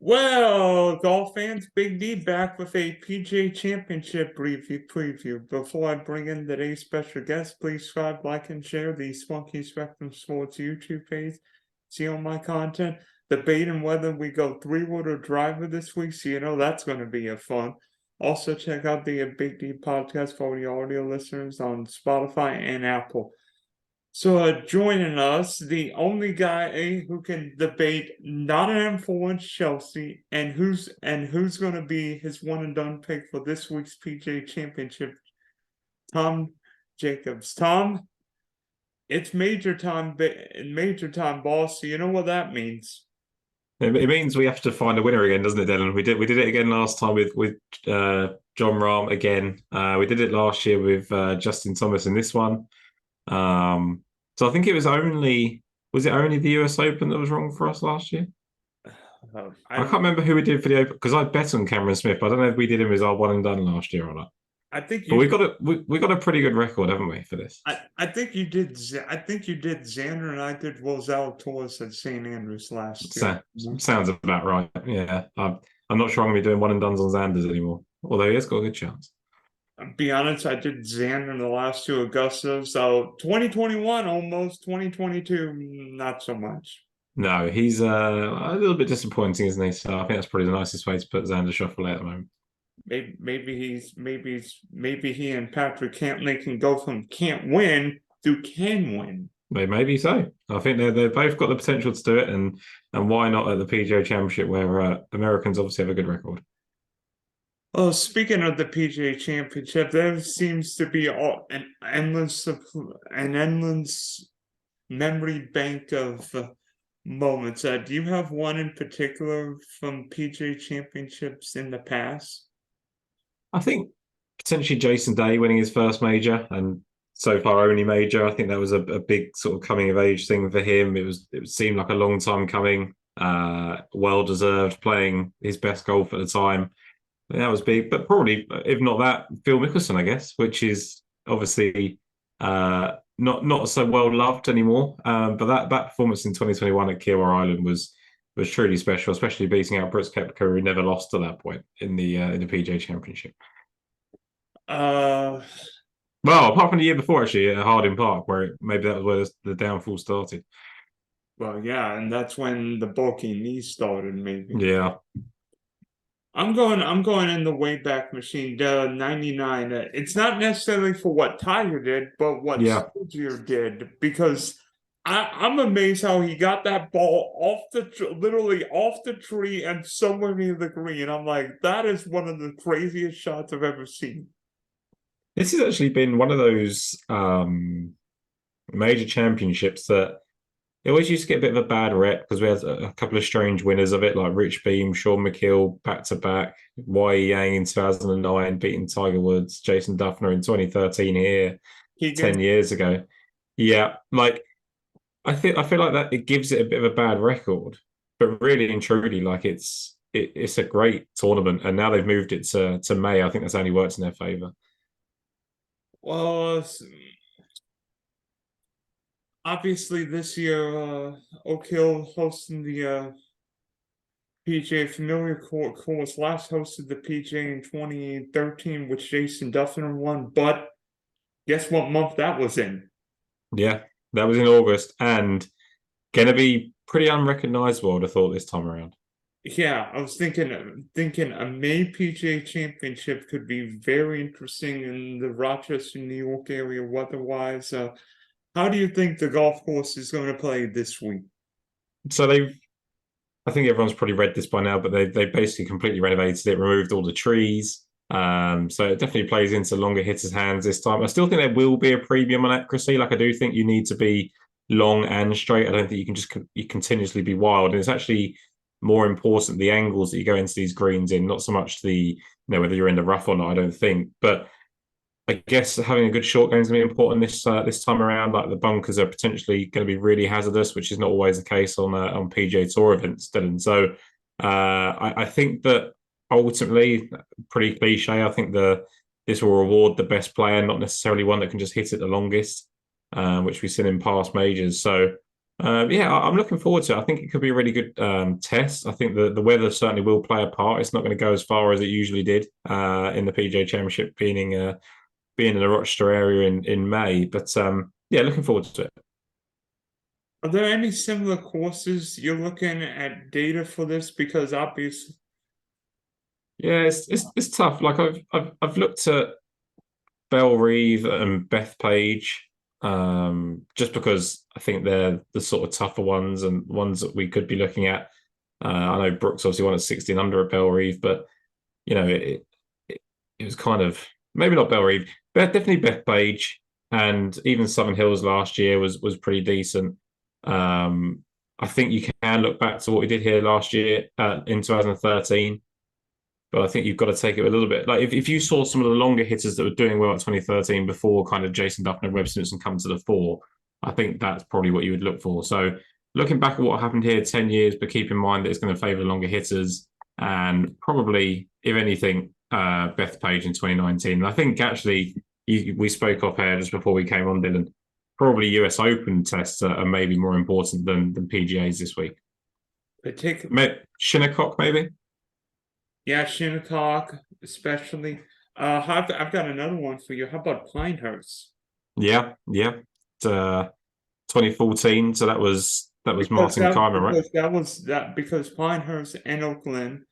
Well, golf fans, Big D back with a PGA Championship preview. Before I bring in today's special guest, please subscribe, like, and share the Spunky Spectrum Sports YouTube page. See all my content. Debating whether we go three-wood or driver this week, so you know that's going to be a fun. Also, check out the Big D podcast for the audio listeners on Spotify and Apple. So joining us, the only guy who can debate Nottingham Forest, Chelsea, and who's going to be his one and done pick for this week's PGA Championship, Tom Jacobs. Tom, it's major time, boss. So you know what that means. It means we have to find a winner again, doesn't it, Dylan? We did it again last time with John Rahm again. We did it last year with Justin Thomas in this one. So I think it was only the US Open that was wrong for us last year? I can't remember who we did for the Open because I bet on Cameron Smith. But I don't know if we did him as our one and done last year or not. I think we got a pretty good record, haven't we, for this? I think you did. I think you did Xander, and I did Roselle Torres at St Andrews last year. Sounds about right. Yeah, I'm not sure I'm going to be doing one and dones on Xander's anymore. Although he has got a good chance. I'll be honest, I did Xander in the last two Augusta, so 2021 almost, 2022 not so much. No, he's a little bit disappointing, isn't he? So I think that's probably the nicest way to put Xander Schauffele at the moment. Maybe he and Patrick Cantley can go from can't win to can win. Maybe so. I think they've both got the potential to do it, and why not at the PGA Championship where Americans obviously have a good record. Oh, speaking of the PGA Championship, there seems to be an endless memory bank of moments. Do you have one in particular from PGA Championships in the past? I think potentially Jason Day winning his first major and so far only major. I think that was a big sort of coming of age thing for him. It seemed like a long time coming. Well deserved, playing his best golf at the time. That was big, but probably, if not that, Phil Mickelson, I guess, which is obviously not so well loved anymore. But that performance in 2021 at Kiawah Island was truly special, especially beating out Brooks Koepka, who never lost to that point in the PGA Championship. Well, apart from the year before, actually, at Harding Park, where maybe that was where the downfall started. Well, yeah, and that's when the bulky knees started, maybe. Yeah. I'm going in the Wayback Machine, 99. It's not necessarily for what Tiger did, but what Soldier did, because I'm amazed how he got that ball literally off the tree and somewhere near the green. I'm like, that is one of the craziest shots I've ever seen. This has actually been one of those major championships that it always used to get a bit of a bad rep because we had a couple of strange winners of it, like Rich Beam, Sean McKill, back-to-back, Y. Yang in 2009, beating Tiger Woods, Jason Duffner in 2013 here, 10 years ago. Yeah, like, I feel like that it gives it a bit of a bad record, but really and truly, like, it's a great tournament, and now they've moved it to May. I think that's only worked in their favour. Well, obviously, this year, Oak Hill hosting the PGA Familiar Course. Last hosted the PGA in 2013, which Jason Duffner won. But guess what month that was in? Yeah, that was in August, and going to be pretty unrecognizable, I'd have thought, this time around. Yeah, I was thinking a May PGA Championship could be very interesting in the Rochester, New York area weather-wise. How do you think the golf course is going to play this week? So I think everyone's probably read this by now, but they basically completely renovated it, removed all the trees. So it definitely plays into longer hitters' hands this time. I still think there will be a premium on accuracy. Like, I do think you need to be long and straight. I don't think you continuously be wild. And it's actually more important the angles that you go into these greens in, not so much whether you're in the rough or not, I don't think. But I guess having a good short game is going to be important this time around. Like, the bunkers are potentially going to be really hazardous, which is not always the case on PGA Tour events, Dylan. So I think that ultimately, pretty cliche, I think this will reward the best player, not necessarily one that can just hit it the longest, which we've seen in past majors. So I'm looking forward to it. I think it could be a really good test. I think the weather certainly will play a part. It's not going to go as far as it usually did in the PGA Championship, being in the Rochester area in May. But looking forward to it. Are there any similar courses you're looking at data for this? Because obviously, Yeah, it's tough. Like I've looked at Bellerive and Bethpage, just because I think they're the sort of tougher ones and ones that we could be looking at. I know Brooks obviously won at 16 under at Bellerive, but it was kind of maybe not Bellerive, but definitely Bethpage, and even Southern Hills last year was pretty decent. I think you can look back to what we did here last year in 2013. But I think you've got to take it a little bit. Like if you saw some of the longer hitters that were doing well at 2013 before kind of Jason Duffner and Webb Simpson come to the fore, I think that's probably what you would look for. So looking back at what happened here 10 years, but keep in mind that it's going to favour longer hitters and probably, if anything, Bethpage in 2019. And I think actually we spoke off air just before we came on, Dylan. Probably US Open tests are maybe more important than PGAs this week. Shinnecock, maybe? Yeah, Shinnecock, especially. I've got another one for you. How about Pinehurst? Yeah. 2014. So that was Martin Keimer, right? Because Pinehurst and Oakland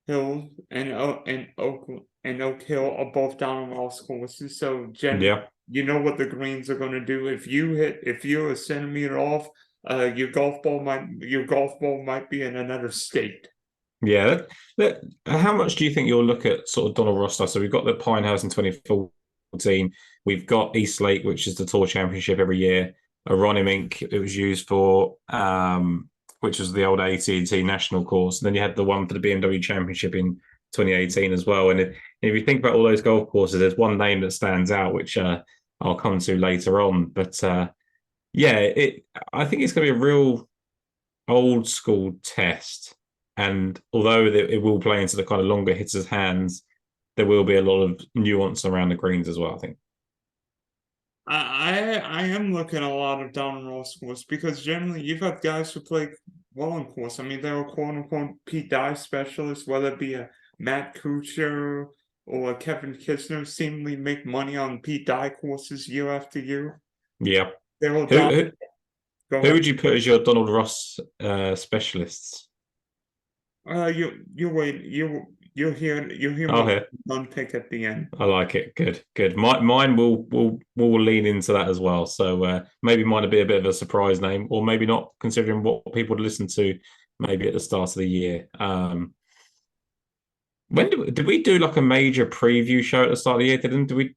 Hill and Oak Hill are both down on Ross courses. So generally, you know what the greens are going to do. If you're a centimeter off, your golf ball might be in another state. Yeah. How much do you think you'll look at sort of Donald Ross stuff? So we've got the Pinehurst in 2014. We've got East Lake, which is the Tour Championship every year. Aronimink, it was used for, which was the old AT&T National course. And then you had the one for the BMW Championship in 2018 as well. And if you think about all those golf courses, there's one name that stands out, which I'll come to later on. But I think it's going to be a real old school test. And although it will play into the kind of longer hitters' hands, there will be a lot of nuance around the greens as well, I think. I am looking at a lot of down and Ross course because generally you've got guys who play well on course. I mean, they're quote unquote Pete Dye specialists, whether it be a Matt Kuchar or a Kevin Kisner, seemingly make money on Pete Dye courses year after year. Yeah. They're all who would you put as your Donald Ross specialists? You wait. You'll hear me unpick at the end. I like it. Good. Mine will lean into that as well. So maybe mine will be a bit of a surprise name, or maybe not, considering what people would listen to maybe at the start of the year. When did we do like a major preview show at the start of the year?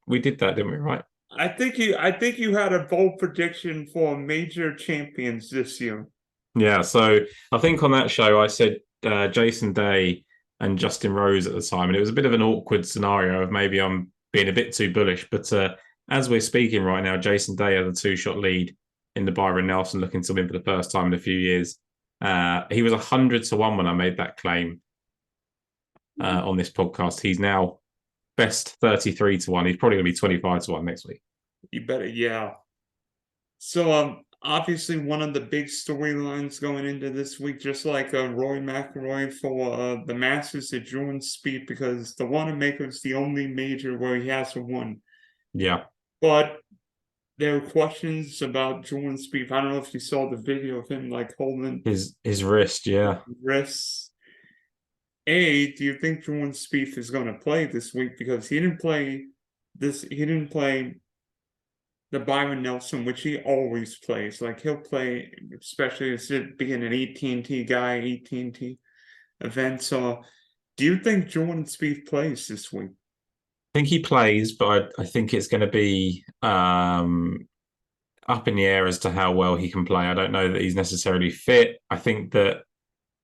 We did that, didn't we? Right. I think you had a bold prediction for major champions this year. Yeah. So I think on that show I said Jason Day and Justin Rose at the time, and it was a bit of an awkward scenario of maybe I'm being a bit too bullish. But as we're speaking right now, Jason Day has a 2-shot lead in the Byron Nelson, looking to win for the first time in a few years. He was 100-1 when I made that claim on this podcast. He's now best 33-1. He's probably going to be 25-1 next week. You better, yeah. So obviously one of the big storylines going into this week, just like Rory McIlroy for the Masters at Jordan Spieth, because the Wanamaker is the only major where he hasn't won. Yeah. But there are questions about Jordan Spieth. I don't know if you saw the video of him like holding his wrist, wrists. Do you think Jordan Spieth is going to play this week? Because he didn't play the Byron Nelson, which he always plays. Like he'll play, especially as it being an AT&T guy, AT&T event. So do you think Jordan Spieth plays this week? I think he plays, but I think it's going to be up in the air as to how well he can play. I don't know that he's necessarily fit. I think that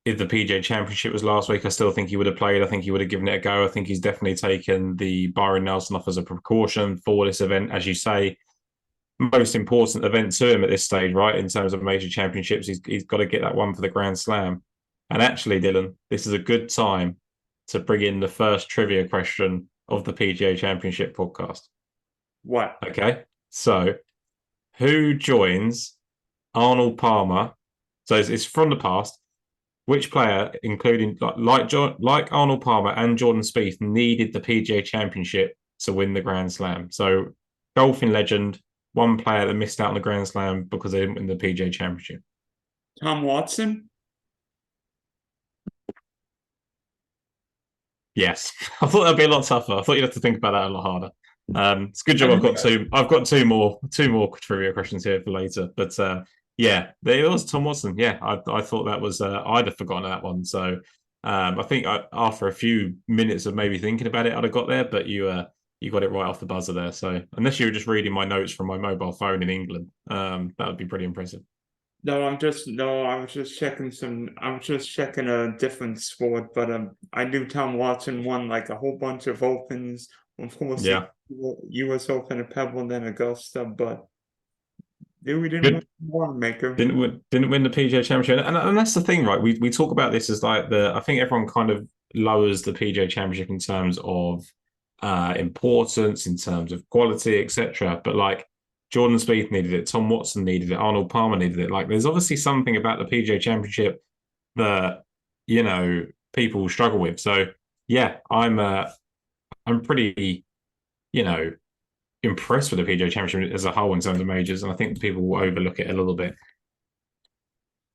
if the PGA Championship was last week, I still think he would have played. I think he would have given it a go. I think he's definitely taken the Byron Nelson off as a precaution for this event, as you say. Most important event to him at this stage, right? In terms of major championships, he's got to get that one for the Grand Slam. And actually, Dylan, this is a good time to bring in the first trivia question of the PGA Championship podcast. What? Okay. So, who joins Arnold Palmer So it's from the past. Which player, including like Arnold Palmer and Jordan Spieth, needed the PGA Championship to win the Grand Slam? So golfing legend, one player that missed out on the Grand Slam because they didn't win the PGA Championship. Tom Watson? Yes, I thought that'd be a lot tougher. I thought you'd have to think about that a lot harder. It's a good job. I I've got think two. I've got two more trivia questions here for later. But yeah, there was Tom Watson. Yeah, I thought that was I'd have forgotten that one. So I think after a few minutes of maybe thinking about it, I'd have got there. But you got it right off the buzzer there. So unless you were just reading my notes from my mobile phone in England, that would be pretty impressive. No, I was just checking a different sport, but I knew Tom Watson won like a whole bunch of opens, of course the Yeah, US Open at Pebble and then Augusta, but we didn't win good. the Wanamaker. Didn't win the PGA Championship, and that's the thing, right? We talk about this as like I think everyone kind of lowers the PGA Championship in terms of importance, in terms of quality, etc. But like Jordan Spieth needed it, Tom Watson needed it, Arnold Palmer needed it. Like there's obviously something about the PGA Championship that people struggle with. So yeah, I'm pretty you know impressed with the PGA Championship as a whole in terms of majors, and I think people will overlook it a little bit.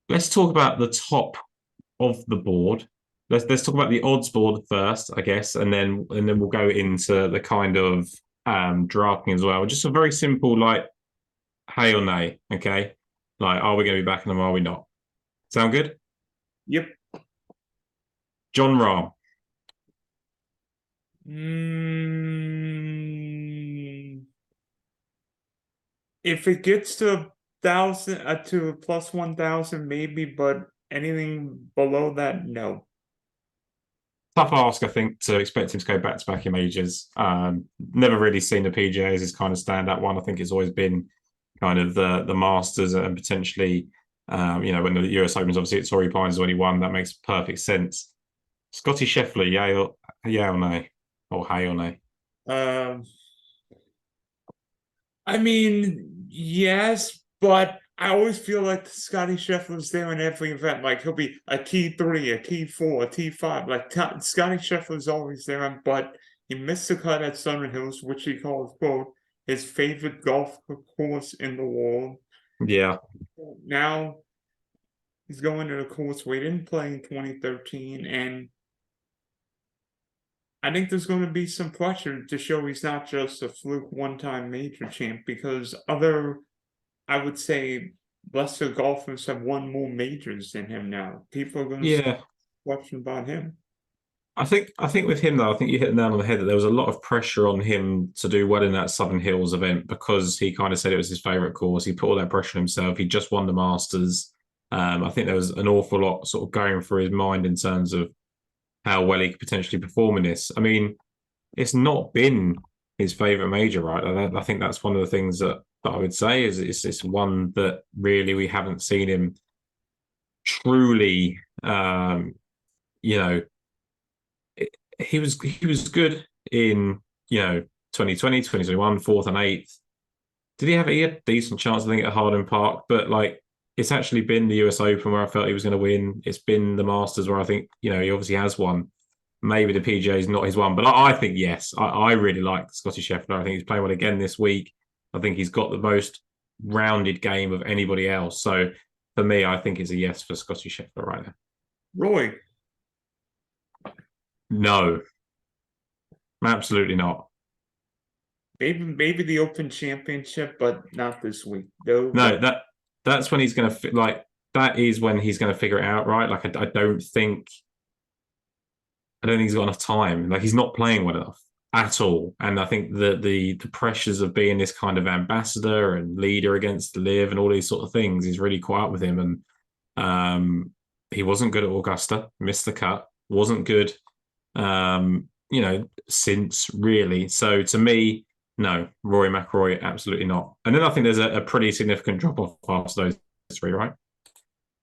Let's talk about the top of the board. Let's talk about the odds board first, I guess, and then we'll go into the kind of drafting as well. Just a very simple like hey or nay, okay? Like, are we going to be backing them? Or are we not? Sound good? Yep. John Rahm. Mm, if it gets to 1,000 to plus 1,000 maybe, but anything below that, no. Tough ask, I think, to expect him to go back to back in majors. Never really seen the PGA as his kind of standout one. I think it's always been kind of the Masters and potentially, when the US Open's obviously at Torrey Pines is when he won. That makes perfect sense. Scotty Scheffler, yeah or nay, or hey or nay. Um, I mean, yes, but I always feel like Scotty Scheffler's there in every event. Like he'll be a T3, a T4, a T5. Like Scotty Scheffler's always there, but he missed the cut at Southern Hills, which he calls quote his favorite golf course in the world. Yeah, Now he's going to the course we didn't play in 2013, and I think there's going to be some pressure to show he's not just a fluke one-time major champ because I would say, lesser golfers have won more majors than him now. People are going to start yeah. question about him. I think with him though, I think you hit the nail on the head that there was a lot of pressure on him to do well in that Southern Hills event because he kind of said it was his favorite course. He put all that pressure on himself. He just won the Masters. I think there was an awful lot sort of going through his mind in terms of how well he could potentially perform in this. I mean, it's not been his favorite major, right? I think that's one of the things that I would say is it's one that really we haven't seen him truly, you know, he was good in 2020, 2021, fourth and eighth. Did he have a decent chance, I think, at Harding Park? But like, it's actually been the US Open where I felt he was going to win. It's been the Masters where I think he obviously has won. Maybe the PGA is not his one, but I think yes. I really like Scotty Scheffler. I think he's playing well again this week. I think he's got the most rounded game of anybody else. So for me, I think it's a yes for Scotty Scheffler right now. Roy, No, absolutely not. maybe the Open Championship, but not this week. No, No, that's when he's going to like. That is when he's going to figure it out, right? Like I don't think he's got enough time. Like he's not playing well enough at all. And I think the pressures of being this kind of ambassador and leader against the live and all these sort of things is really caught up with him. And he wasn't good at Augusta, missed the cut, wasn't good. Since really. So to me, no, Rory McIlroy, absolutely not. And then I think there's a pretty significant drop off after those three, right?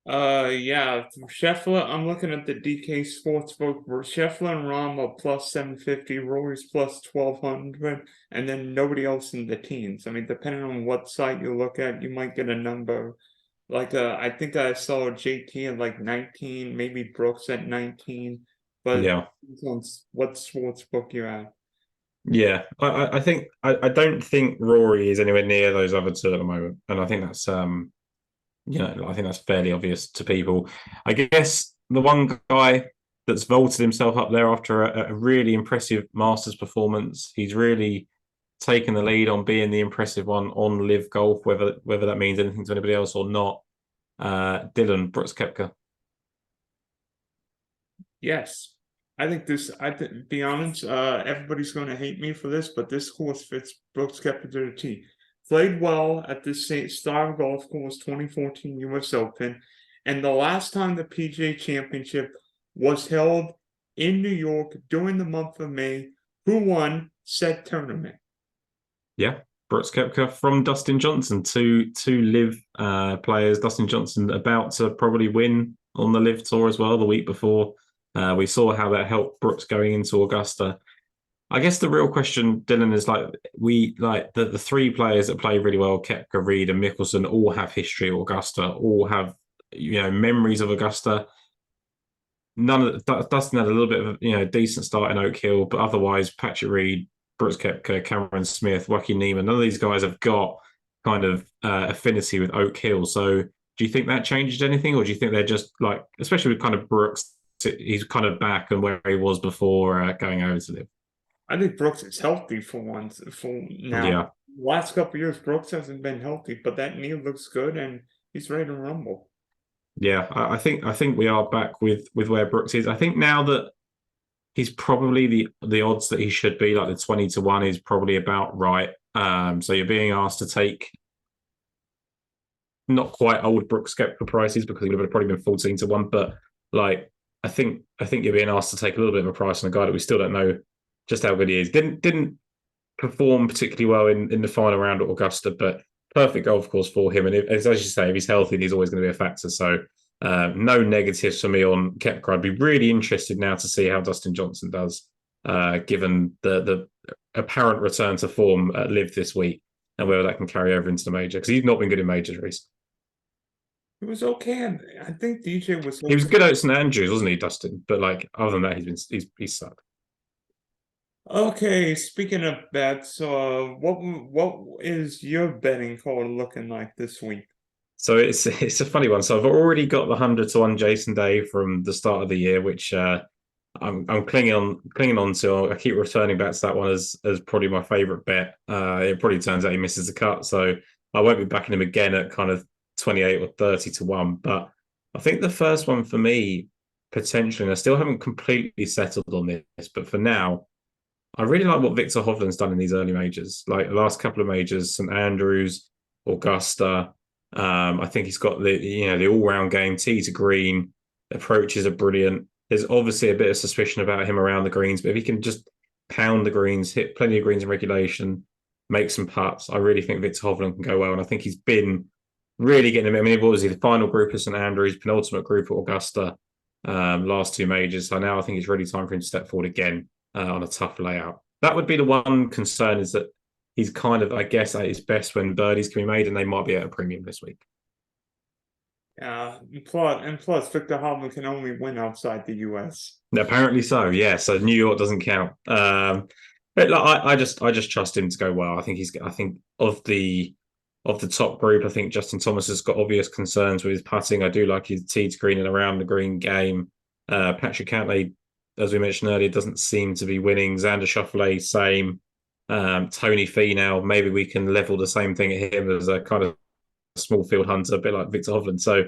yeah, Scheffler. I'm looking at the DK Sportsbook. Scheffler and Rahm are plus 750, Rory's plus 1,200, and then nobody else in the teens. I mean, depending on what site you look at, you might get a number Like I think I saw JT at like 19, maybe Brooks at 19, but Yeah. depends on what sports book you're at. Yeah, I think I don't think Rory is anywhere near those other two at the moment, and I think that's I think that's fairly obvious to people. I guess the one guy that's vaulted himself up there after a really impressive Masters performance, he's really taken the lead on being the impressive one on Live Golf, whether that means anything to anybody else or not. Dylan Brooks Koepka. Yes. Be honest, everybody's going to hate me for this, but this course fits Brooks Koepka to the T. Played well at the St. Star Golf Course 2014 US Open, and the last time the PGA Championship was held in New York during the month of May, who won said tournament? Yeah, Brooks Koepka from Dustin Johnson. Two Live players. Dustin Johnson about to probably win on the Live Tour as well the week before. We saw how that helped Brooks going into Augusta. I guess the real question, Dylan, is the three players that play really well, Koepka, Reed, and Mickelson, all have history at Augusta, all have memories of Augusta. Dustin had a little bit of decent start in Oak Hill, but otherwise Patrick Reed, Brooks Koepka, Cameron Smith, Joaquin Niemann, none of these guys have got kind of affinity with Oak Hill. So do you think that changed anything, or do you think they're just like, especially with kind of Brooks, he's kind of back and where he was before going over to Live? I think Brooks is healthy for once. For now, Yeah. last couple of years, Brooks hasn't been healthy, but that knee looks good, and he's ready to rumble. Yeah, I think we are back with where Brooks is. I think now that he's probably the odds that he should be, like the 20-1 is probably about right. So you're being asked to take not quite old Brooks Koepka prices because he would have probably been 14-1, but like I think you're being asked to take a little bit of a price on a guy that we still don't know just how good he is. Didn't perform particularly well in the final round at Augusta, but perfect golf course for him. And as you say, if he's healthy, he's always going to be a factor. So no negatives for me on Koepka. I'd be really interested now to see how Dustin Johnson does, given the apparent return to form at Live this week, and whether that can carry over into the major, because he's not been good in majors recently. It was okay. I think DJ was He was okay. good at St Andrews, wasn't he, Dustin? But like other than that, he's sucked. Okay, speaking of bets, what is your betting card looking like this week? So it's a funny one. So I've already got the 100-1 Jason Day from the start of the year, which I'm clinging on to. I keep returning back to that one as probably my favourite bet. It probably turns out he misses the cut, so I won't be backing him again at kind of 28 or 30-1. But I think the first one for me potentially, and I still haven't completely settled on this, but for now, I really like what Victor Hovland's done in these early majors, like the last couple of majors, St Andrews, Augusta. I think he's got the all round game, tee to green, approaches are brilliant. There's obviously a bit of suspicion about him around the greens, but if he can just pound the greens, hit plenty of greens in regulation, make some putts, I really think Victor Hovland can go well. And I think he's been really getting him. I mean, what was he? The final group of St Andrews, penultimate group at Augusta, last two majors. So now I think it's really time for him to step forward again on a tough layout. That would be the one concern, is that he's kind of, I guess, at his best when birdies can be made, and they might be at a premium this week. Plus, Victor Hovland can only win outside the U.S. Apparently so, yeah. So New York doesn't count. But like, I just trust him to go well. I think of the top group, I think Justin Thomas has got obvious concerns with his putting. I do like his tee to green and around the green game. Patrick Cantlay, as we mentioned earlier, doesn't seem to be winning. Xander Schauffele, same. Tony Finau, maybe we can level the same thing at him as a kind of small field hunter, a bit like Victor Hovland. So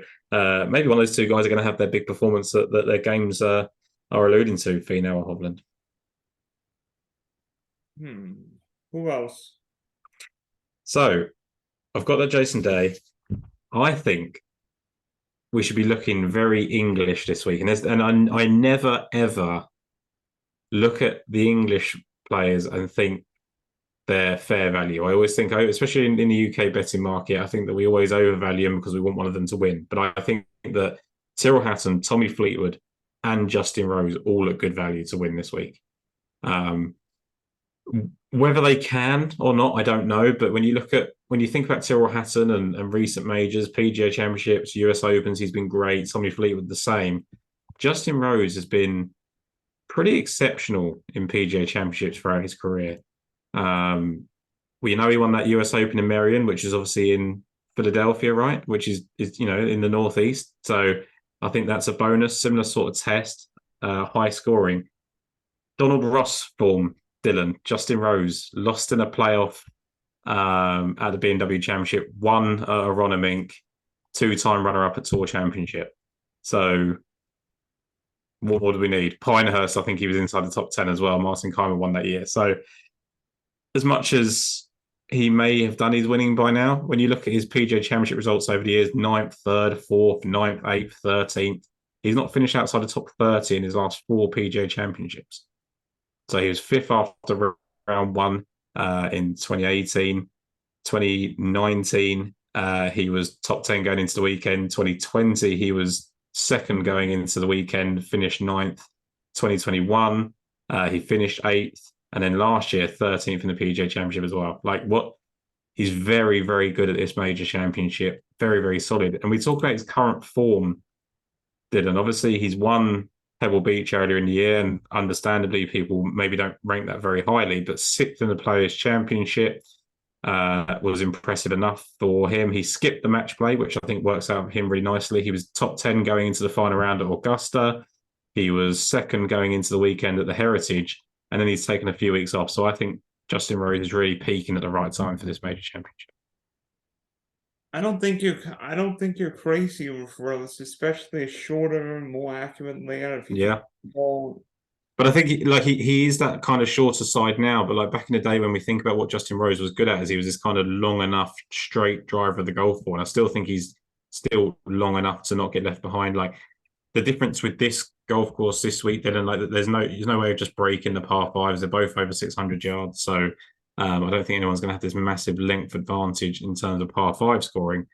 maybe one of those two guys are going to have their big performance that their games are alluding to, Finau or Hovland. Who else? So I've got that Jason Day. I think we should be looking very English this week, and I never ever look at the English players and think they're fair value. I always think, especially in the UK betting market, I think that we always overvalue them because we want one of them to win. But I think that Tyrrell Hatton, Tommy Fleetwood, and Justin Rose all at good value to win this week. Whether they can or not, I don't know. But when you think about Tyrrell Hatton and recent majors, PGA Championships, US Opens, he's been great. Tommy Fleetwood the same. Justin Rose has been pretty exceptional in PGA Championships throughout his career. We know he won that US Open in Marion, which is obviously in Philadelphia, right? Which is in the Northeast. So I think that's a bonus. Similar sort of test, high scoring. Donald Ross form, Dylan, Justin Rose lost in a playoff at the BMW Championship, won a Ronnemink, two-time runner-up at Tour Championship. So what do we need? Pinehurst, I think he was inside the top 10 as well. Martin Keimer won that year. So as much as he may have done his winning by now, when you look at his PGA Championship results over the years, 9th, 3rd, 4th, 9th, 8th, 13th, he's not finished outside the top 30 in his last 4 PGA Championships. So he was 5th after round 1 in 2018. 2019, he was top 10 going into the weekend. 2020, he was 2nd going into the weekend, finished 9th. 2021, he finished 8th. And then last year, 13th in the PGA Championship as well. He's very, very good at this major championship. Very, very solid. And we talk about his current form, Dylan. Obviously, he's won Pebble Beach earlier in the year, and understandably, people maybe don't rank that very highly, but 6th in the Players' Championship was impressive enough for him. He skipped the match play, which I think works out for him really nicely. He was top 10 going into the final round at Augusta. He was 2nd going into the weekend at the Heritage, and then he's taken a few weeks off. So I think Justin Rose is really peaking at the right time for this major championship. I don't think you're crazy with Rose, especially a shorter, more accurate layout. If you Yeah. ball. But I think he is that kind of shorter side now. But like back in the day when we think about what Justin Rose was good at, is he was this kind of long enough straight driver of the golf ball. And I still think he's still long enough to not get left behind. Like the difference with this golf course this week, then like there's no way of just breaking the par fives. They're both over 600 yards. So I don't think anyone's going to have this massive length advantage in terms of par 5 scoring.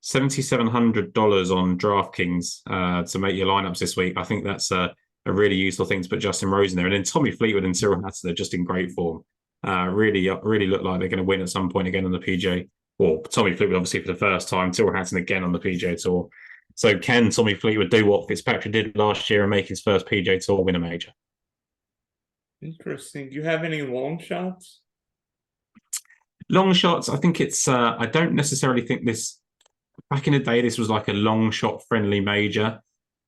$7,700 on DraftKings to make your lineups this week. I think that's a really useful thing to put Justin Rose in there. And then Tommy Fleetwood and Tyrrell Hatton are just in great form. Really look like they're going to win at some point again on the PGA. Well, Tommy Fleetwood obviously for the first time, Tyrrell Hatton again on the PGA Tour. So can Tommy Fleetwood do what Fitzpatrick did last year and make his first PGA Tour win a major? Interesting. Do you have any long shots? Long shots, I think it's, I don't necessarily think this, back in the day, this was like a long shot friendly major.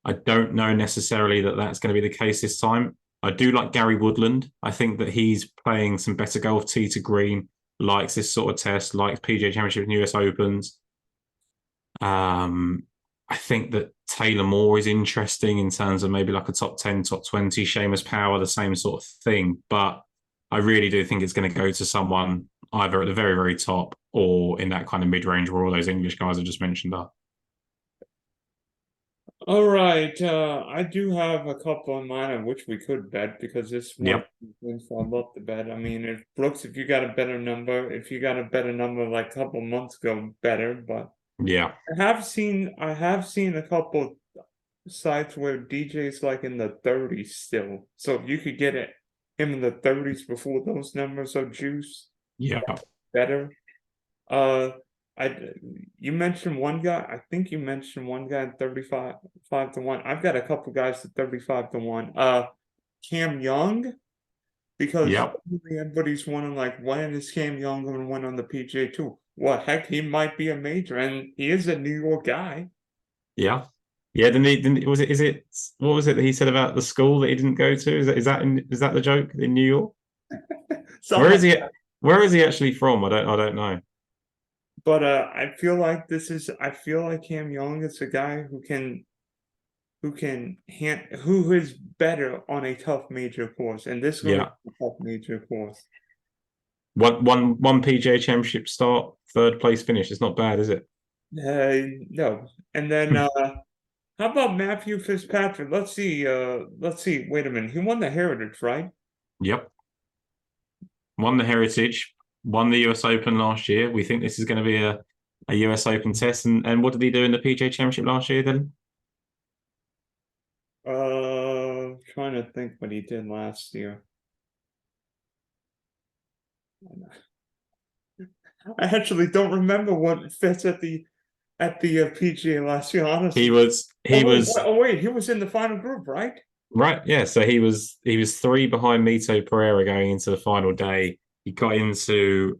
I don't know necessarily that that's going to be the case this time. I do like Gary Woodland. I think that he's playing some better golf, tee to green, likes this sort of test, likes PGA Championship and US Opens. I think that Taylor Moore is interesting in terms of maybe like a top 10, top 20, Seamus Power, the same sort of thing. But I really do think it's going to go to someone either at the very, very top or in that kind of mid-range where all those English guys I just mentioned are. All right, I do have a couple on mine on which we could bet because this one wins, so I'd love to bet. I mean, if Brooks, if you got a better number like a couple months ago, better. But Yeah. I have seen a couple sites where DJ's like in the 30s still. So if you could get him in the 30s before those numbers are juice, Yeah. better. You mentioned one guy. I think you mentioned one guy at 35 to 1. I've got a couple guys at 35 to 1. Cam Young, because everybody's wondering like, when is Cam Young going to win on the PGA Tour? Well, heck, he might be a major, and he is a New York guy. Yeah. Yeah, what was it that he said about the school that he didn't go to? Is that the joke in New York? Where is he? Where is he actually from? I don't know. But I feel like Cam Young is a guy who is better on a tough major course, and this is a tough major course. One PGA Championship start, 3rd place finish. It's not bad, is it? No. And then how about Matthew Fitzpatrick? Let's see. Wait a minute. He won the Heritage, right? Yep. Won the Heritage. Won the US Open last year. We think this is going to be a US Open test. And what did he do in the PGA Championship last year then? Trying to think what he did last year. I actually don't remember what Fitz at the PGA last year. Honestly, He was wait, he was in the final group, right? right. Yeah, so he was 3 behind Mito Pereira going into the final day. He got into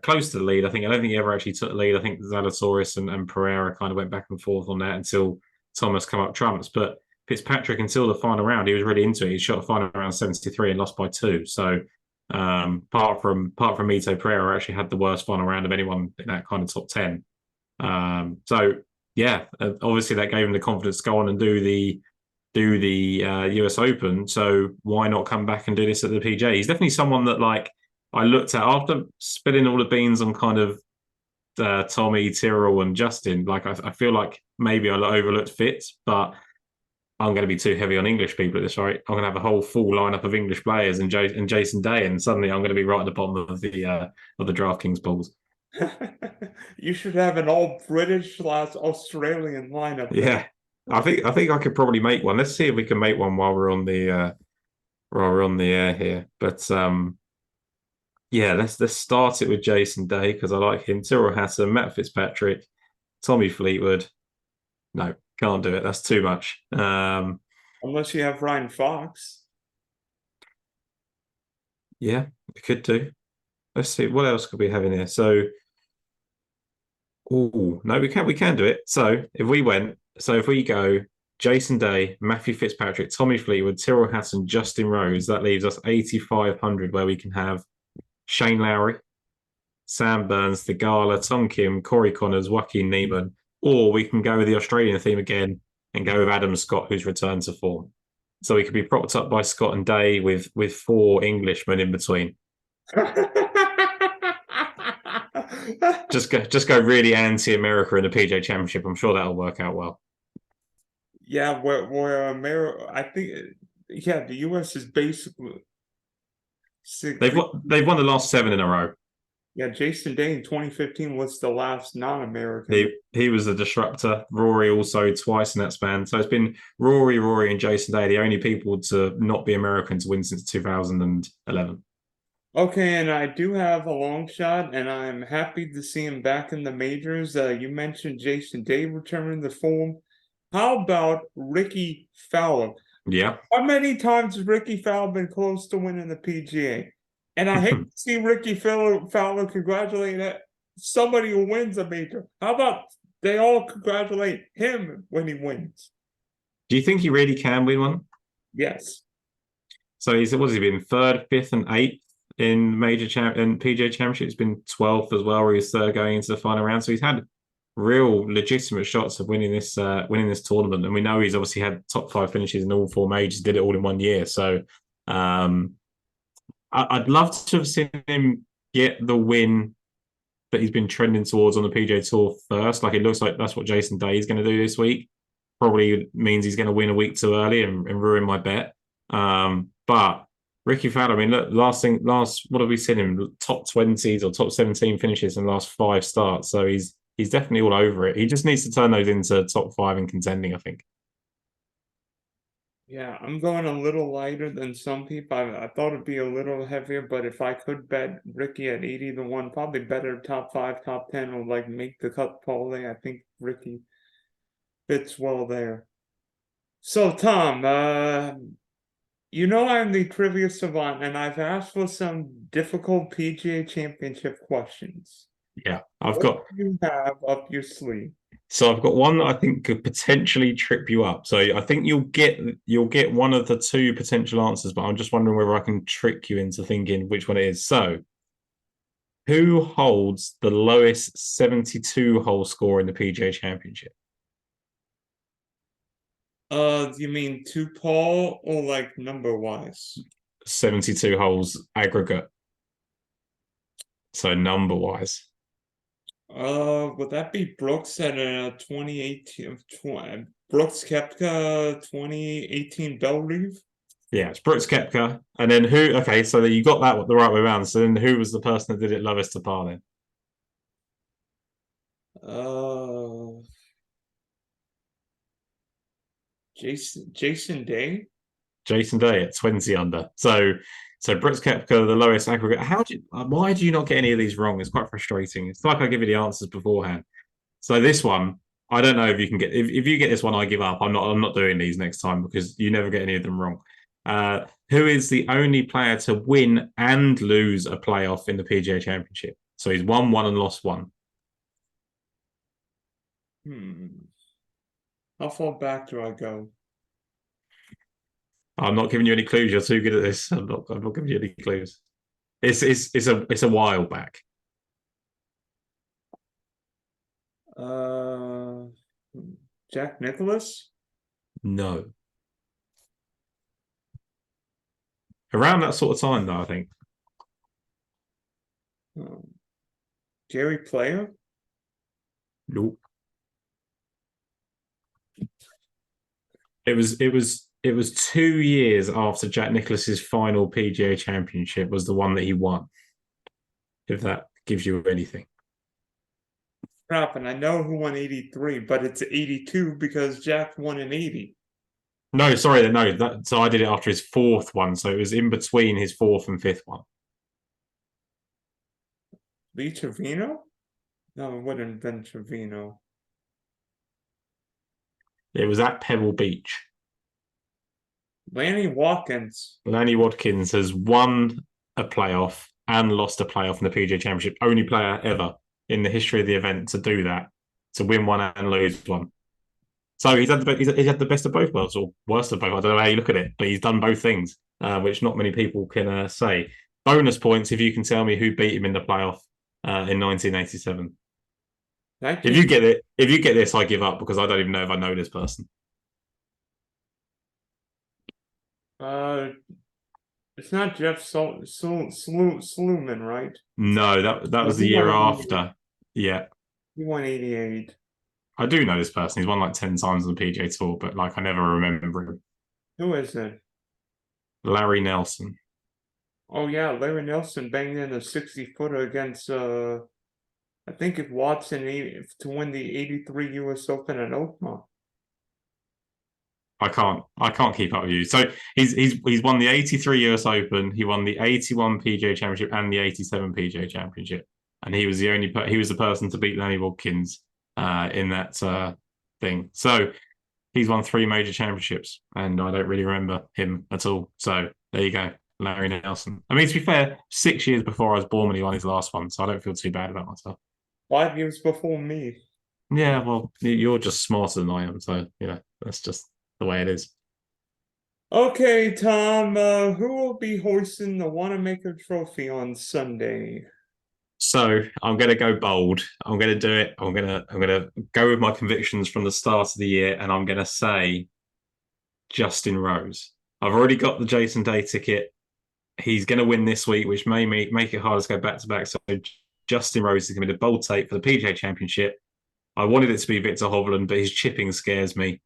close to the lead. I don't think he ever actually took the lead. I think Zalatoris and Pereira kind of went back and forth on that until Thomas come up trumps. But Fitzpatrick, until the final round, he was really into it. He shot a final round 73 and lost by 2. So apart from Mito Pereira, actually had the worst final round of anyone in that kind of top 10. So yeah, obviously that gave him the confidence to go on and do the US Open. So why not come back and do this at the PGA? He's definitely someone that like I looked at after spilling all the beans on kind of Tommy, Tyrrell, and Justin. Like I feel like maybe I overlooked Fitz, but I'm going to be too heavy on English people at this rate. I'm going to have a whole full lineup of English players and Jason Day, and suddenly I'm going to be right at the bottom of the DraftKings pools. You should have an all British / Australian lineup. Yeah, I think I could probably make one. Let's see if we can make one while we're on the air here. But yeah, let's start it with Jason Day because I like him. Tyrrell Hatton, Matt Fitzpatrick, Tommy Fleetwood. No, can't do it. That's too much. Unless you have Ryan Fox. Yeah, we could do. Let's see. What else could we have in here? So, oh no, we can do it. So if we go Jason Day, Matthew Fitzpatrick, Tommy Fleetwood, Tyrrell Hatton, Justin Rose, that leaves us 8,500 where we can have Shane Lowry, Sam Burns, Thigala, Tom Kim, Corey Connors, Joaquin Niemann, or we can go with the Australian theme again and go with Adam Scott, who's returned to form. So we could be propped up by Scott and Day with 4 Englishmen in between. just go really anti-America in the PGA Championship. I'm sure that'll work out well. Yeah, where America, I think, yeah, the US is basically They've won the last 7 in a row. Yeah, Jason Day in 2015 was the last non-American. He was the disruptor. Rory also twice in that span. So it's been Rory, and Jason Day, the only people to not be American to win since 2011. Okay, and I do have a long shot, and I'm happy to see him back in the majors. You mentioned Jason Day returning to form. How about Ricky Fowler? Yeah. How many times has Ricky Fowler been close to winning the PGA? And I hate to see Ricky Fowler congratulate somebody who wins a major. How about they all congratulate him when he wins? Do you think he really can win one? Yes. So what has he been? 3rd, 5th, and 8th in PGA Championship. He's been 12th as well, where he's going into the final round. So he's had real legitimate shots of winning this tournament. And we know he's obviously had top 5 finishes in all 4 majors, did it all in 1 year. So I'd love to have seen him get the win that he's been trending towards on the PGA Tour first. Like it looks like that's what Jason Day is going to do this week. Probably means he's going to win a week too early and ruin my bet. But Ricky Fowler, I mean, look, what have we seen him? Top 20s or top 17 finishes in the last 5 starts. So he's definitely all over it. He just needs to turn those into top 5 and contending, I think. Yeah, I'm going a little lighter than some people. I thought it'd be a little heavier, but if I could bet Ricky at 80-1, probably better top 5, top 10, or like make the cut polling. I think Ricky fits well there. So Tom, you know I'm the trivia savant, and I've asked for some difficult PGA Championship questions. Yeah, What do you have up your sleeve? So I've got one that I think could potentially trip you up. So I think you'll get one of the 2 potential answers, but I'm just wondering whether I can trick you into thinking which one it is. So who holds the lowest 72-hole score in the PGA Championship? You mean to Paul or like number wise? 72 holes aggregate. So number wise. Would that be Brooks at a 2018 Brooks Koepka 2018 Bellerive? Yeah, it's Brooks Koepka. And then who? Okay, so you got that the right way around. So then who was the person that did it lowest to par then? Jason Day? Jason Day at 20 under. So Brooks Koepka, the lowest aggregate. Why do you not get any of these wrong? It's quite frustrating. It's like I give you the answers beforehand. So this one, I don't know if you can get. If you get this one, I give up. I'm not doing these next time because you never get any of them wrong. Who is the only player to win and lose a playoff in the PGA Championship? So he's won one and lost one. How far back do I go? I'm not giving you any clues. You're too good at this. I'm not giving you any clues. It's a while back. Jack Nicklaus? No. Around that sort of time, though, I think. Gary Player? Nope. It was 2 years after Jack Nicklaus's final PGA Championship was the one that he won. If that gives you anything. Crap, and I know who won 83, but it's 82 because Jack won in 80. No, sorry, no. So I did it after his fourth one, so it was in between his fourth and fifth one. Lee Trevino? No, it wouldn't have been Trevino. It was at Pebble Beach. Lanny Watkins. Lanny Watkins has won a playoff and lost a playoff in the PGA Championship. Only player ever in the history of the event to do that, to win one and lose one. So he's had the best of both worlds, or worst of both. I don't know how you look at it, but he's done both things, which not many people can say. Bonus points if you can tell me who beat him in the playoff in 1987. If you get this, I give up because I don't even know if I know this person. It's not Jeff Sluman, right? No, that was the year after. Yeah. He won 88. I do know this person. He's won like 10 times on the PGA Tour, but like I never remember him. Who is it? Larry Nelson. Oh yeah, Larry Nelson banged in a 60-footer against I think it Watson to win the 83 US Open at Oakmont. I can't keep up with you. So he's won the 83 US Open, he won the 81 PGA Championship and the 87 PGA Championship. And he was the person to beat Lanny Watkins in that thing. So he's won 3 major championships, and I don't really remember him at all. So there you go, Larry Nelson. I mean, to be fair, 6 years before I was born when he won his last one, so I don't feel too bad about myself. 5 years before me. Yeah, well, you're just smarter than I am, so that's just the way it is. Okay, Tom, who will be hoisting the Wanamaker Trophy on Sunday? So I'm going to go bold. I'm going to do it. I'm going to go with my convictions from the start of the year, and I'm going to say Justin Rose. I've already got the Jason Day ticket. He's going to win this week, which may make it harder to go back to back. So Justin Rose is going to be the bold take for the PGA Championship. I wanted it to be Victor Hovland, but his chipping scares me.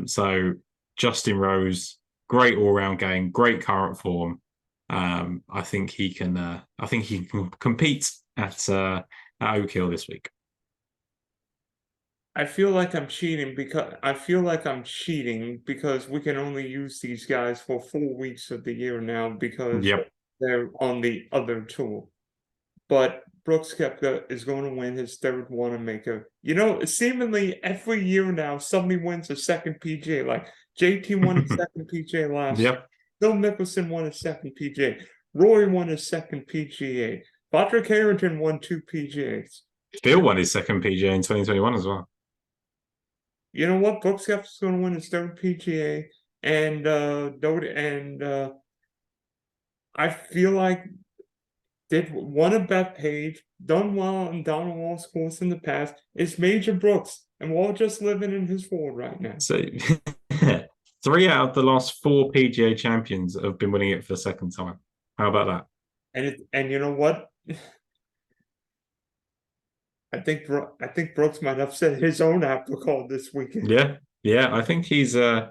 So Justin Rose, great all-round game, great current form. I think he can compete at Oak Hill this week. I feel like I'm cheating because we can only use these guys for 4 weeks of the year now because they're on the other tour. But Brooks Koepka is going to win his third Wanamaker. You know, seemingly every year now, somebody wins a second PGA. Like JT won a second PGA last year. Phil Mickelson won a second PGA. Roy won a second PGA. Patrick Harrington won 2 PGAs. Phil won his second PGA in 2021 as well. You know what? Brooks Koepka is going to win his third PGA, and I feel like they've won a Bethpage, done well on Donald Wall's course in the past. It's Major Brooks, and we're all just living in his world right now. So 3 out of the last 4 PGA champions have been winning it for the second time. How about that? And you know what? I think Brooks might upset his own apple call this weekend. Yeah. I think he's. I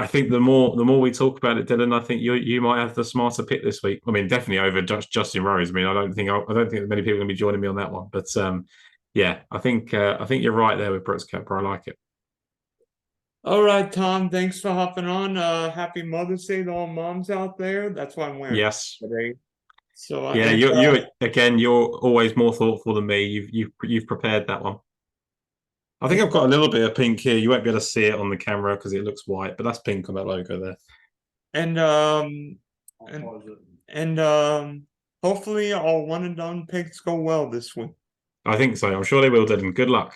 think the more we talk about it, Dylan, I think you might have the smarter pick this week. I mean, definitely over Justin Rose. I mean, I don't think many people are going to be joining me on that one. But I think you're right there with Brooks Koepka. I like it. All right, Tom, thanks for hopping on. Happy Mother's Day to all moms out there. That's why I'm wearing Yes. today. So, Yeah, you again. You're always more thoughtful than me. You've prepared that one. I think I've got a little bit of pink here. You won't be able to see it on the camera because it looks white, but that's pink on that logo there. and hopefully all one and done picks go well this week. I think so. I'm sure they will, Dylan. Good luck.